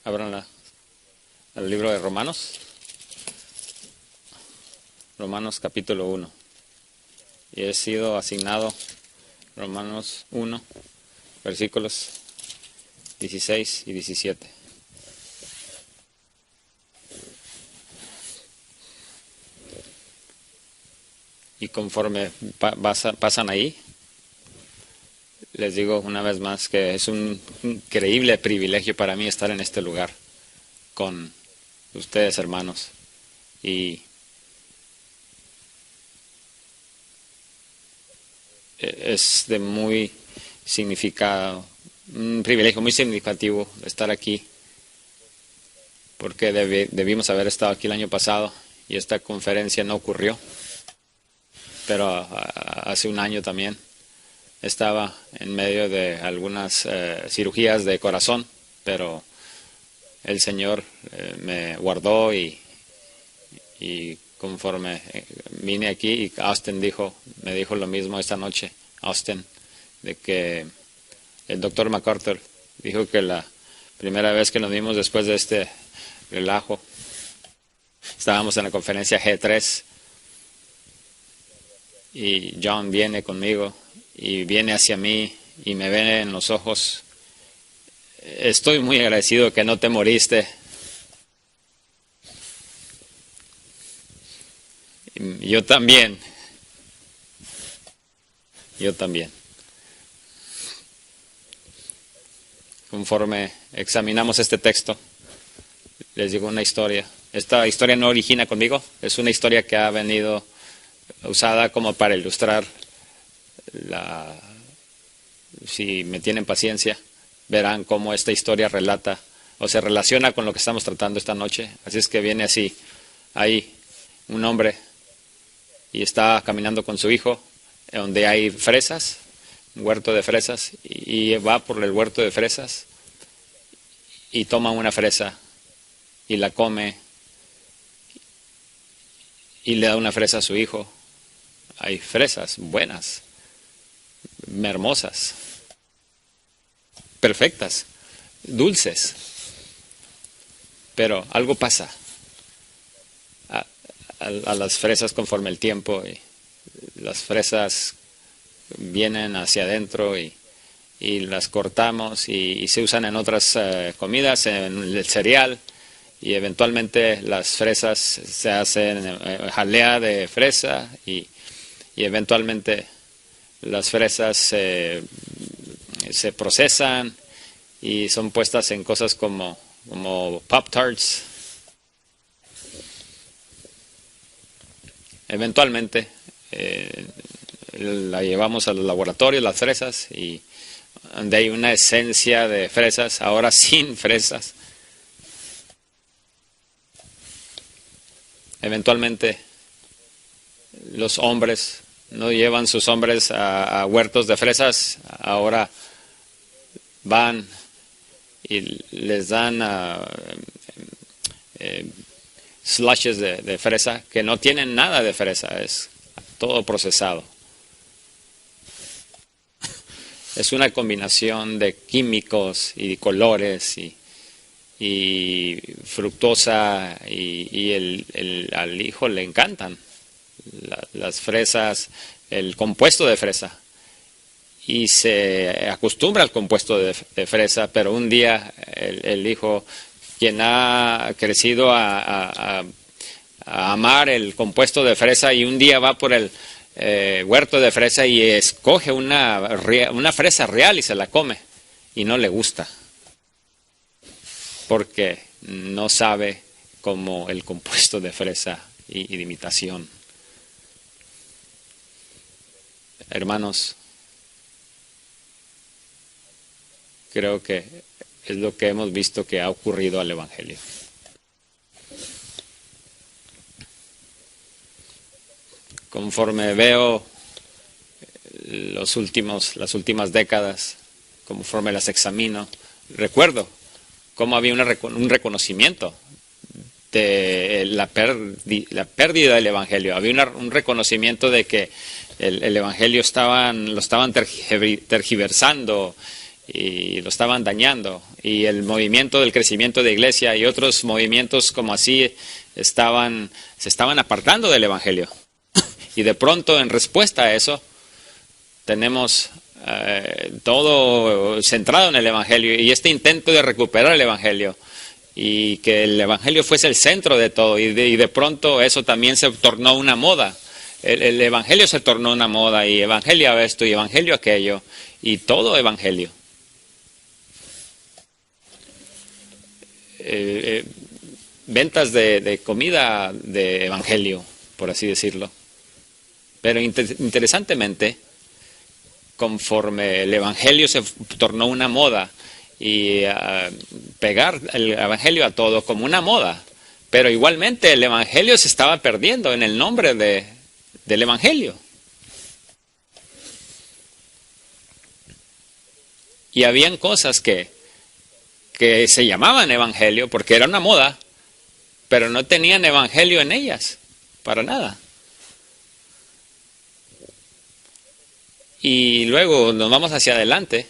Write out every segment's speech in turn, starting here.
Abran el libro de Romanos. Romanos capítulo 1. Y he sido asignado Romanos 1, versículos 16 y 17. Y conforme pasan ahí, les digo una vez más que es un increíble privilegio para mí estar en este lugar con ustedes, hermanos. Y es de muy significado, un privilegio muy significativo estar aquí, porque debimos haber estado aquí el año pasado y esta conferencia no ocurrió, pero hace un año también estaba en medio de algunas cirugías de corazón, pero el Señor me guardó y conforme vine aquí, y Austin me dijo lo mismo esta noche, Austin, de que el doctor MacArthur dijo que la primera vez que nos vimos después de este relajo, estábamos en la conferencia G3 y John viene conmigo y viene hacia mí y me ve en los ojos. Estoy muy agradecido que no te moriste. Yo también. Conforme examinamos este texto, les digo una historia. Esta historia no origina conmigo, es una historia que ha venido usada como para ilustrar si me tienen paciencia, verán cómo esta historia relata o se relaciona con lo que estamos tratando esta noche. Así es que viene así, ahí un hombre y está caminando con su hijo, donde hay fresas, un huerto de fresas, y va por el huerto de fresas y toma una fresa y la come y le da una fresa a su hijo. Hay fresas buenas, hermosas, perfectas, dulces, pero algo pasa a las fresas conforme el tiempo, y las fresas vienen hacia adentro y las cortamos y se usan en otras comidas, en el cereal, y eventualmente las fresas se hacen jalea de fresa y eventualmente las fresas se procesan y son puestas en cosas como Pop-Tarts. Eventualmente la llevamos al laboratorio, las fresas, y donde hay una esencia de fresas, ahora sin fresas. Eventualmente los hombres no llevan sus hombres a huertos de fresas, ahora van y les dan slushes de fresa que no tienen nada de fresa, es todo procesado. Es una combinación de químicos y colores y fructosa, y al hijo le encantan las fresas, el compuesto de fresa, y se acostumbra al compuesto de fresa, pero un día el hijo, quien ha crecido a amar el compuesto de fresa, y un día va por el huerto de fresa y escoge una fresa real y se la come, y no le gusta, porque no sabe como el compuesto de fresa y de imitación. Hermanos, creo que es lo que hemos visto que ha ocurrido al Evangelio. Conforme veo las últimas décadas, conforme las examino, recuerdo cómo había un reconocimiento de la pérdida del Evangelio. Había un reconocimiento de que el Evangelio lo estaban tergiversando y lo estaban dañando. y el movimiento del crecimiento de iglesia y otros movimientos como así se estaban apartando del Evangelio. Y de pronto, en respuesta a eso, tenemos todo centrado en el Evangelio y este intento de recuperar el Evangelio y que el Evangelio fuese el centro de todo y de pronto eso también se tornó una moda. El Evangelio se tornó una moda y Evangelio esto y Evangelio aquello y todo Evangelio. Ventas de comida de Evangelio, por así decirlo. Pero interesantemente, conforme el Evangelio se tornó una moda y pegar el Evangelio a todo como una moda, pero igualmente el Evangelio se estaba perdiendo en el nombre del Evangelio. Y habían cosas que se llamaban Evangelio porque era una moda, pero no tenían Evangelio en ellas, para nada. Y luego nos vamos hacia adelante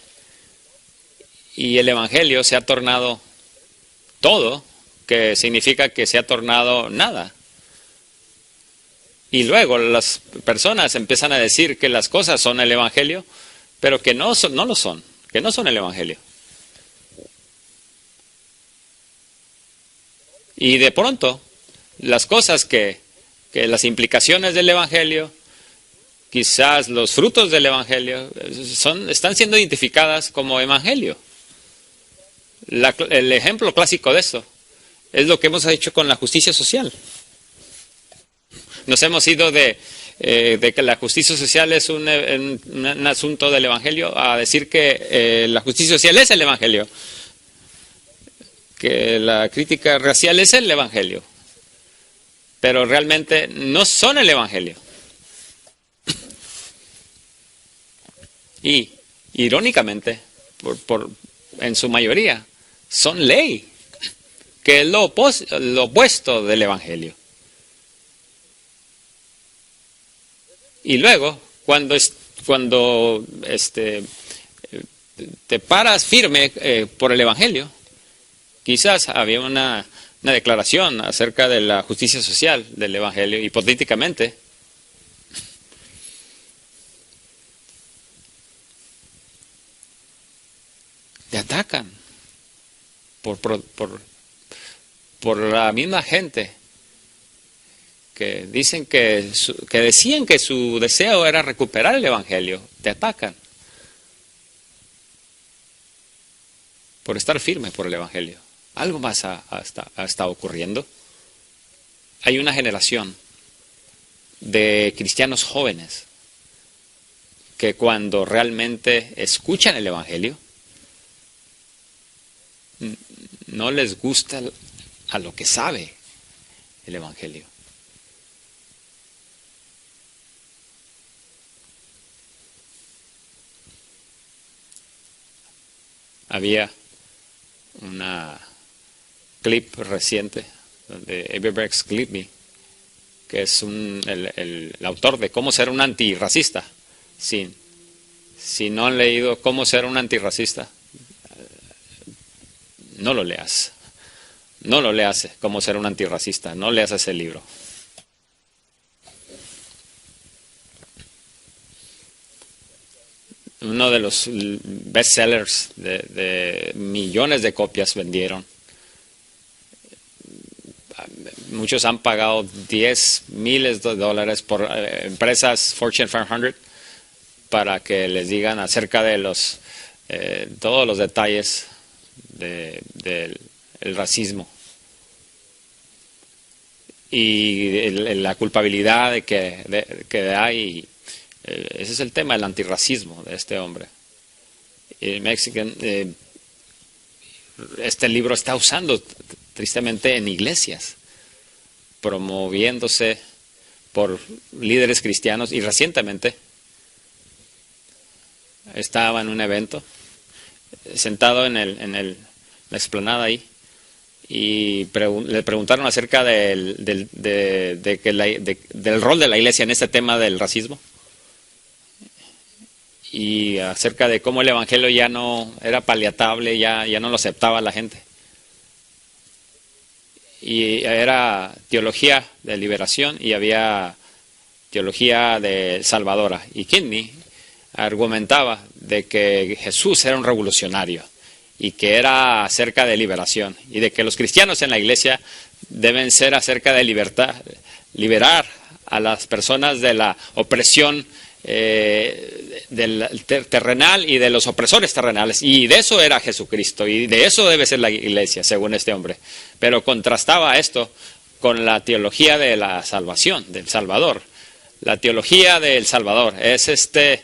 y el Evangelio se ha tornado todo, que significa que se ha tornado nada. Y luego las personas empiezan a decir que las cosas son el Evangelio, pero que no lo son, que no son el Evangelio. Y de pronto, las cosas que las implicaciones del Evangelio, quizás los frutos del Evangelio, están siendo identificadas como Evangelio. El ejemplo clásico de eso es lo que hemos hecho con la justicia social. Nos hemos ido de que la justicia social es un asunto del Evangelio a decir que la justicia social es el Evangelio. Que la crítica racial es el Evangelio. Pero realmente no son el Evangelio. Y, irónicamente, en su mayoría, son ley, que es lo opuesto del Evangelio. Y luego, cuando te paras firme por el Evangelio, quizás había una declaración acerca de la justicia social del Evangelio, hipotéticamente. Te atacan por la misma gente que dicen que decían que su deseo era recuperar el Evangelio. Te atacan por estar firme por el Evangelio. Algo más ha estado ocurriendo. Hay una generación de cristianos jóvenes que cuando realmente escuchan el Evangelio, no les gusta a lo que sabe el Evangelio. Había una clip reciente de Abimelech Clipney, que es el autor de Cómo ser un antirracista. Si no han leído Cómo ser un antirracista, no lo leas. No lo leas, Cómo ser un antirracista. No leas ese libro. Uno de los bestsellers de millones de copias vendieron. Muchos han pagado miles de dólares por empresas Fortune 500 para que les digan acerca de todos los detalles del racismo y la culpabilidad que hay. Ese es el tema del antirracismo de este hombre. Este libro está usando tristemente en iglesias, promoviéndose por líderes cristianos, y recientemente estaba en un evento sentado en la explanada ahí y le preguntaron acerca del rol de la iglesia en este tema del racismo. y acerca de cómo el evangelio ya no era paliatable, ya no lo aceptaba la gente. Y era teología de liberación y había teología de salvadora. Y Kidney argumentaba de que Jesús era un revolucionario y que era acerca de liberación y de que los cristianos en la iglesia deben ser acerca de libertad, liberar a las personas de la opresión del terrenal y de los opresores terrenales, y de eso era Jesucristo y de eso debe ser la iglesia, según este hombre. Pero contrastaba esto con la teología de la salvación, del Salvador. La teología del Salvador es esta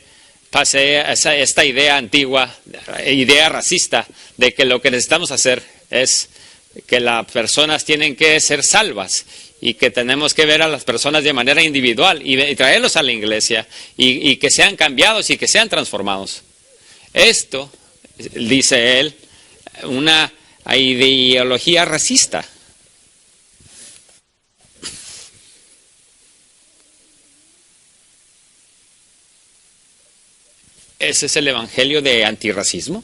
idea antigua, idea racista, de que lo que necesitamos hacer es que las personas tienen que ser salvas y que tenemos que ver a las personas de manera individual y traerlos a la iglesia y que sean cambiados y que sean transformados. Esto, dice él, una ideología racista. ¿Ese es el evangelio de antirracismo?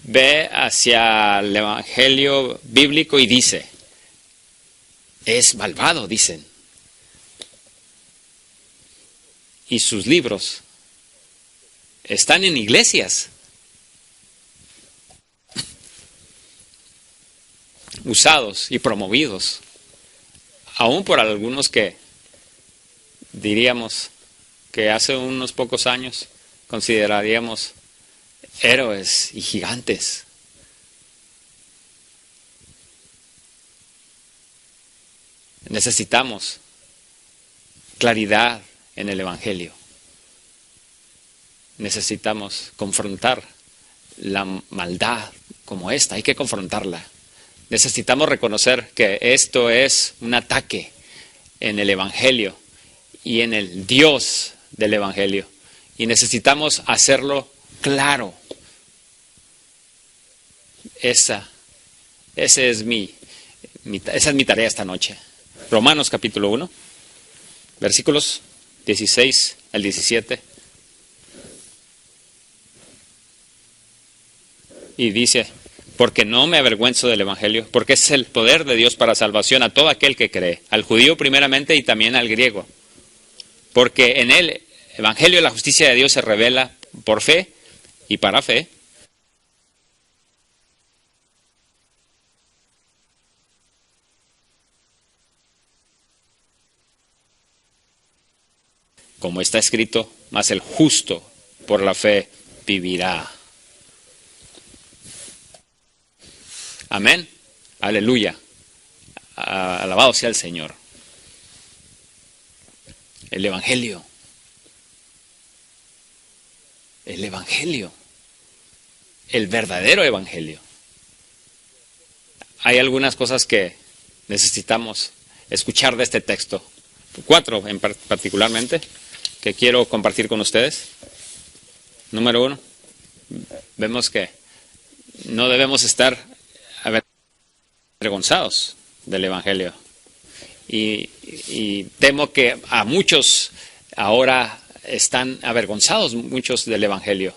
Ve hacia el evangelio bíblico y dice, es malvado, dicen. Y sus libros están en iglesias, usados y promovidos, aún por algunos que diríamos que hace unos pocos años consideraríamos héroes y gigantes. Necesitamos claridad en el evangelio. Necesitamos confrontar la maldad como esta, hay que confrontarla. Necesitamos reconocer que esto es un ataque en el evangelio y en el Dios del evangelio. Y necesitamos hacerlo claro. Esa es mi tarea esta noche. Romanos capítulo 1, versículos 16 al 17. Y dice, porque no me avergüenzo del evangelio, porque es el poder de Dios para salvación a todo aquel que cree, al judío primeramente y también al griego. Porque en el evangelio la justicia de Dios se revela por fe y para fe. Como está escrito, mas el justo por la fe vivirá. Amén. Aleluya. Alabado sea el Señor. El evangelio. El evangelio. El verdadero evangelio. Hay algunas cosas que necesitamos escuchar de este texto. 4 en particularmente, que quiero compartir con ustedes. Número 1, vemos que no debemos estar avergonzados del evangelio. Y temo que a muchos ahora están avergonzados, muchos del evangelio.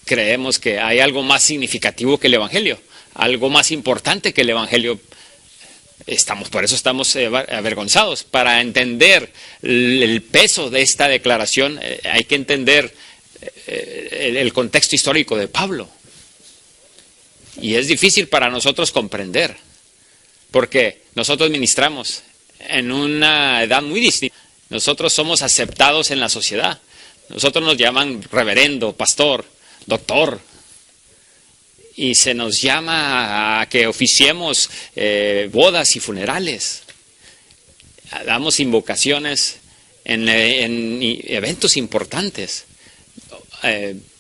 Creemos que hay algo más significativo que el evangelio, algo más importante que el evangelio. Por eso estamos avergonzados. Para entender el peso de esta declaración hay que entender el contexto histórico de Pablo. Y es difícil para nosotros comprender, porque nosotros ministramos en una edad muy distinta. Nosotros somos aceptados en la sociedad. Nosotros nos llaman reverendo, pastor, doctor. Y se nos llama a que oficiemos bodas y funerales. Damos invocaciones en eventos importantes.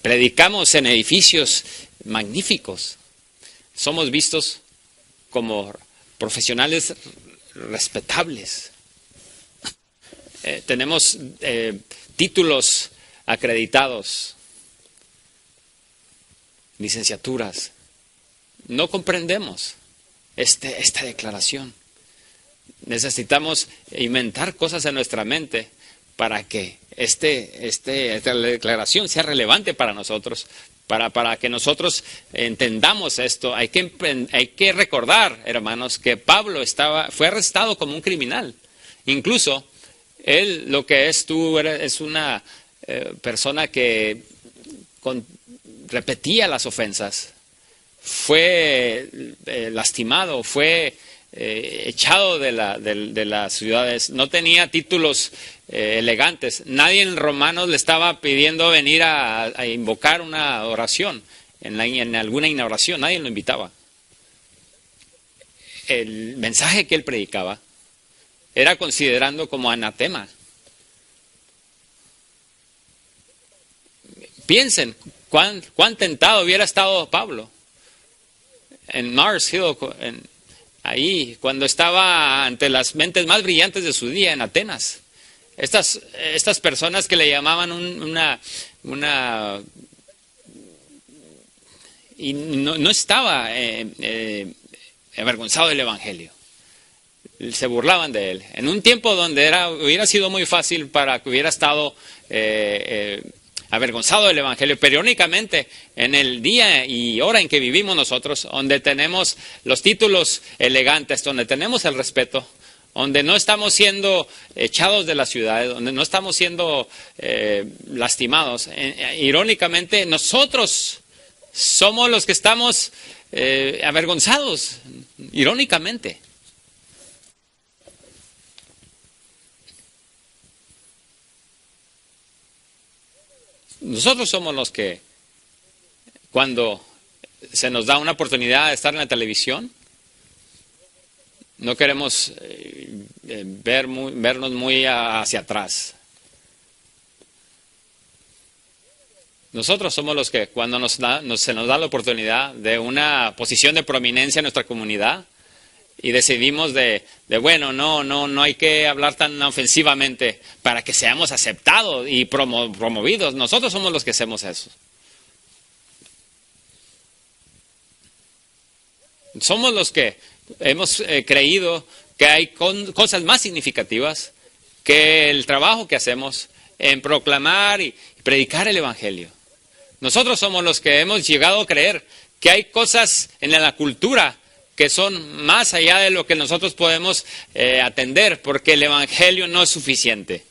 Predicamos en edificios magníficos. Somos vistos como profesionales respetables. Tenemos títulos acreditados, licenciaturas. No comprendemos esta declaración. Necesitamos inventar cosas en nuestra mente para que esta declaración sea relevante para nosotros, para que nosotros entendamos esto. Hay que recordar, hermanos, que Pablo fue arrestado como un criminal. Incluso él, lo que es es una persona que repetía las ofensas, fue lastimado, fue echado de las ciudades, no tenía títulos elegantes. Nadie en Romanos le estaba pidiendo venir a invocar una oración, en alguna inauguración, nadie lo invitaba. El mensaje que él predicaba era considerando como anatema. Piensen cuán tentado hubiera estado Pablo en Mars Hill, ahí, cuando estaba ante las mentes más brillantes de su día en Atenas. Estas personas que le llamaban y no estaba avergonzado del Evangelio. Se burlaban de él. En un tiempo donde hubiera sido muy fácil para que hubiera estado avergonzado del Evangelio, pero irónicamente en el día y hora en que vivimos nosotros, donde tenemos los títulos elegantes, donde tenemos el respeto, donde no estamos siendo echados de las ciudades, donde no estamos siendo lastimados, irónicamente nosotros somos los que estamos avergonzados, irónicamente. Nosotros somos los que, cuando se nos da una oportunidad de estar en la televisión, no queremos vernos muy hacia atrás. Nosotros somos los que, cuando se nos da la oportunidad de una posición de prominencia en nuestra comunidad, y decidimos bueno, no hay que hablar tan ofensivamente para que seamos aceptados y promovidos. Nosotros somos los que hacemos eso. Somos los que hemos creído que hay cosas más significativas que el trabajo que hacemos en proclamar y predicar el Evangelio. Nosotros somos los que hemos llegado a creer que hay cosas en la cultura que son más allá de lo que nosotros podemos atender, porque el Evangelio no es suficiente.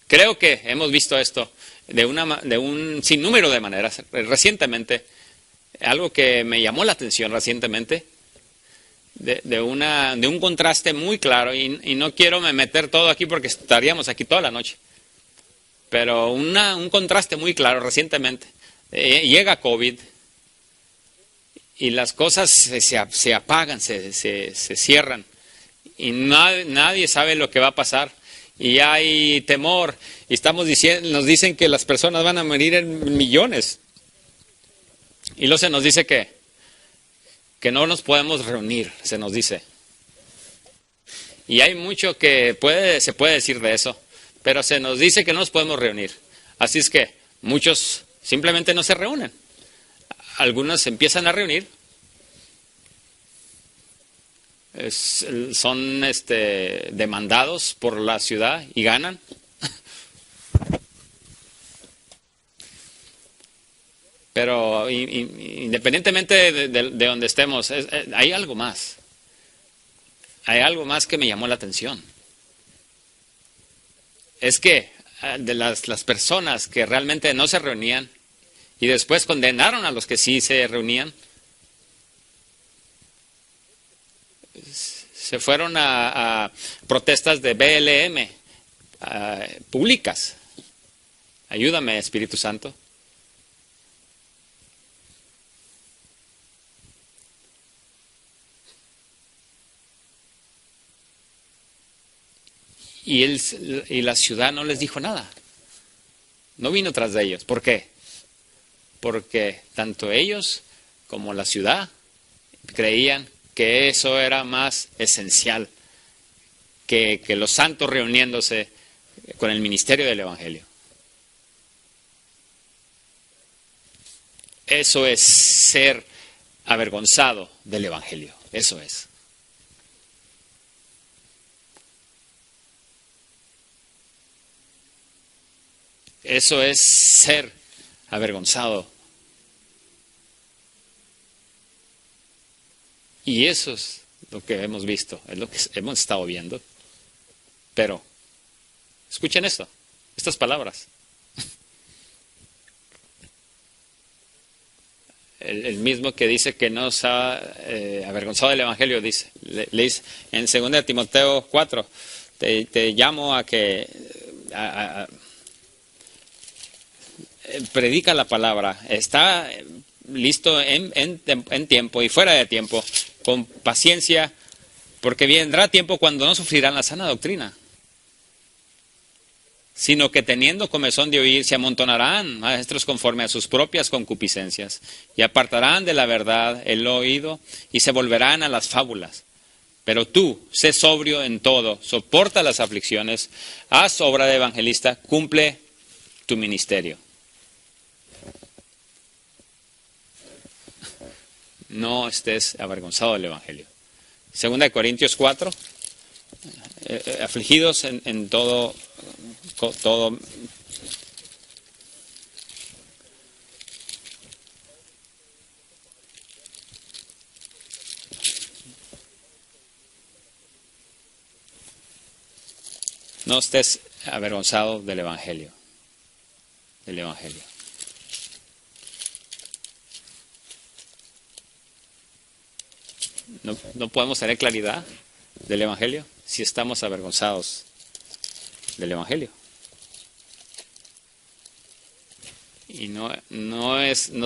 Creo que hemos visto esto de un sinnúmero de maneras. Recientemente, algo que me llamó la atención recientemente, de un contraste muy claro, y no quiero meter todo aquí porque estaríamos aquí toda la noche, pero un contraste muy claro recientemente. Llega COVID y las cosas se apagan, se cierran y nadie sabe lo que va a pasar y hay temor y nos dicen que las personas van a morir en millones y luego se nos dice que no nos podemos reunir, se nos dice, y hay mucho que se puede decir de eso, pero se nos dice que no nos podemos reunir, así es que muchos simplemente no se reúnen. Algunos se empiezan a reunir. Son demandados por la ciudad y ganan. Pero independientemente de donde estemos, hay algo más. Hay algo más que me llamó la atención. Es que de las personas que realmente no se reunían y después condenaron a los que sí se reunían, se fueron a protestas de BLM públicas. Ayúdame, Espíritu Santo. Y la ciudad no les dijo nada. No vino tras de ellos. ¿Por qué? Porque tanto ellos como la ciudad creían que eso era más esencial que los santos reuniéndose con el ministerio del Evangelio. Eso es ser avergonzado del Evangelio. Eso es. Eso es ser avergonzado. Y eso es lo que hemos visto, es lo que hemos estado viendo. Pero, escuchen esto, estas palabras. El mismo que dice que no se ha avergonzado del Evangelio, dice, le dice en 2 Timoteo 4, te llamo a que predica la palabra, está listo en tiempo y fuera de tiempo, con paciencia, porque vendrá tiempo cuando no sufrirán la sana doctrina, sino que teniendo comezón de oír, se amontonarán maestros conforme a sus propias concupiscencias, y apartarán de la verdad el oído, y se volverán a las fábulas. Pero tú, sé sobrio en todo, soporta las aflicciones, haz obra de evangelista, cumple tu ministerio. No estés avergonzado del Evangelio. 2 Corintios 4, afligidos en todo. No estés avergonzado del Evangelio. Del Evangelio. No podemos tener claridad del Evangelio si estamos avergonzados del Evangelio. Y no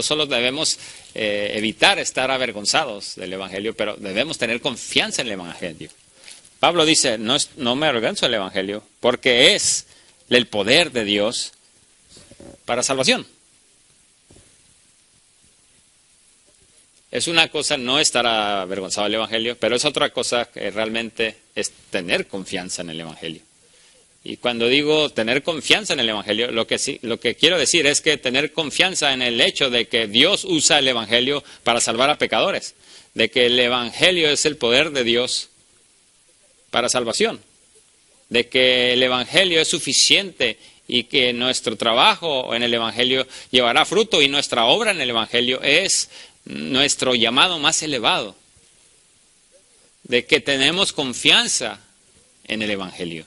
solo debemos evitar estar avergonzados del Evangelio, pero debemos tener confianza en el Evangelio. Pablo dice, no me avergüenzo del Evangelio, porque es el poder de Dios para salvación. Es una cosa no estar avergonzado del Evangelio, pero es otra cosa que realmente es tener confianza en el Evangelio. Y cuando digo tener confianza en el Evangelio, lo que quiero decir es que tener confianza en el hecho de que Dios usa el Evangelio para salvar a pecadores, de que el Evangelio es el poder de Dios para salvación, de que el Evangelio es suficiente y que nuestro trabajo en el Evangelio llevará fruto y nuestra obra en el Evangelio es nuestro llamado más elevado, de que tenemos confianza en el Evangelio.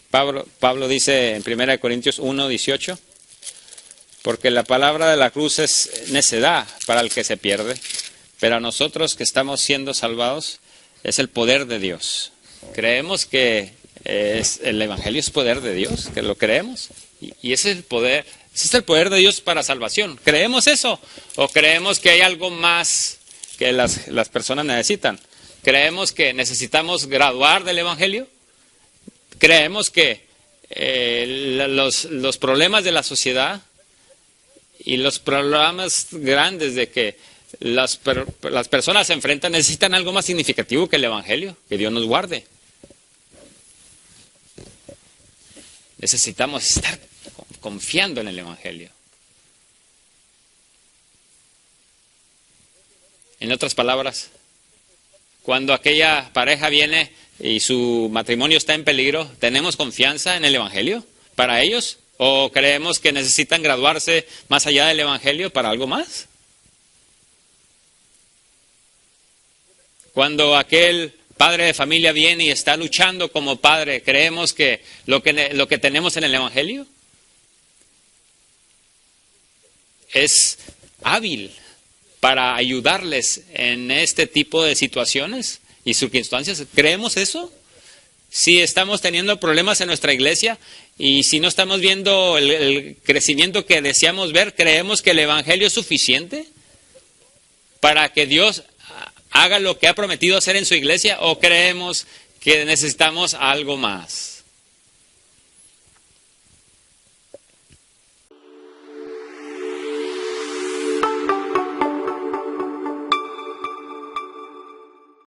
Pablo dice en 1 Corintios 1, 18, porque la palabra de la cruz es necedad para el que se pierde, pero a nosotros que estamos siendo salvados es el poder de Dios. Creemos que el Evangelio es poder de Dios, que lo creemos, y ese es el poder. Ese es el poder de Dios para salvación. ¿Creemos eso? ¿O creemos que hay algo más que las personas necesitan? ¿Creemos que necesitamos graduar del Evangelio? ¿Creemos que los problemas de la sociedad y los problemas grandes de que las personas se enfrentan necesitan algo más significativo que el Evangelio? Que Dios nos guarde. Necesitamos estar confiando en el Evangelio. En otras palabras, cuando aquella pareja viene y su matrimonio está en peligro, ¿tenemos confianza en el Evangelio para ellos? ¿O creemos que necesitan graduarse más allá del Evangelio para algo más? Cuando aquel padre de familia viene y está luchando como padre, ¿creemos que lo que tenemos en el Evangelio es hábil para ayudarles en este tipo de situaciones y circunstancias? ¿Creemos eso? Si estamos teniendo problemas en nuestra iglesia y si no estamos viendo el crecimiento que deseamos ver, ¿creemos que el Evangelio es suficiente para que Dios haga lo que ha prometido hacer en su iglesia? ¿O creemos que necesitamos algo más?